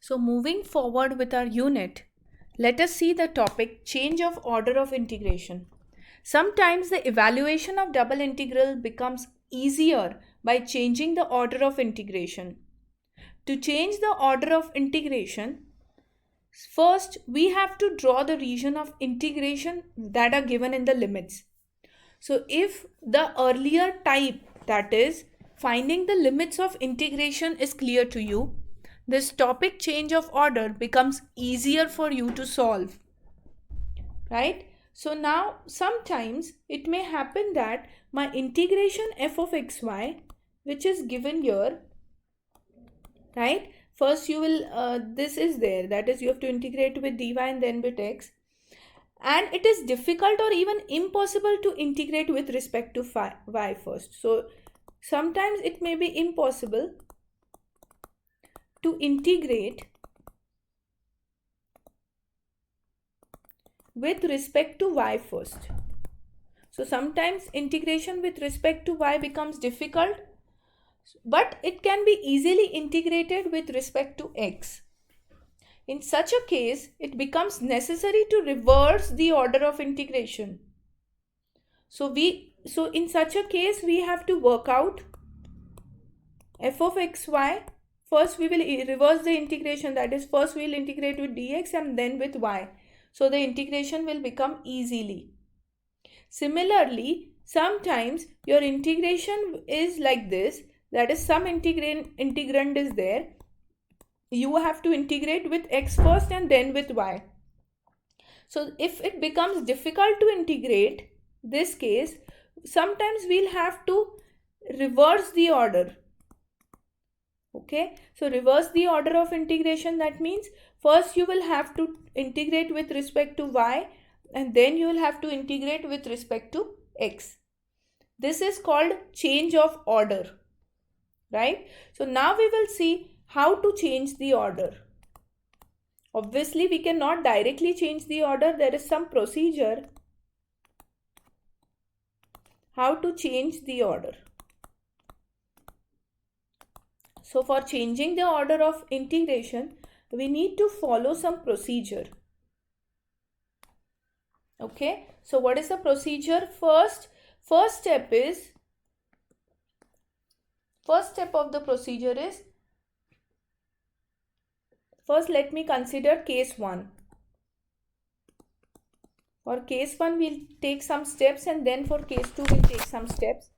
So moving forward with our unit, let us see the topic change of order of integration. Sometimes the evaluation of double integral becomes easier by changing the order of integration. To change the order of integration, first we have to draw the region of integration that are given in the limits. So if the earlier type, that is finding the limits of integration, is clear to you, this topic change of order becomes easier for you to solve, right? So now sometimes it may happen that my integration f of xy, which is given here, right? First you will, this is there, that is you have to integrate with dy and then with x. And it is difficult or even impossible to integrate with respect to y first. So sometimes it may be impossible to integrate with respect to y first. So sometimes integration with respect to y becomes difficult, but it can be easily integrated with respect to x. In such a case, it becomes necessary to reverse the order of integration. So in such a case, we have to work out f of xy. First, we will reverse the integration. That is, first we will integrate with dx and then with y. So the integration will become easily. Similarly, sometimes your integration is like this. That is, some integrand is there. You have to integrate with x first and then with y. So if it becomes difficult to integrate this case, sometimes we'll have to reverse the order. Okay, so reverse the order of integration. That means first you will have to integrate with respect to y and then you will have to integrate with respect to x. This is called change of order, right? So now we will see how to change the order. Obviously, we cannot directly change the order. There is some procedure how to change the order. So for changing the order of integration, we need to follow some procedure. Okay, so what is the procedure? First step of the procedure is, first let me consider case 1. For case 1, we'll take some steps, and then for case 2, we'll take some steps.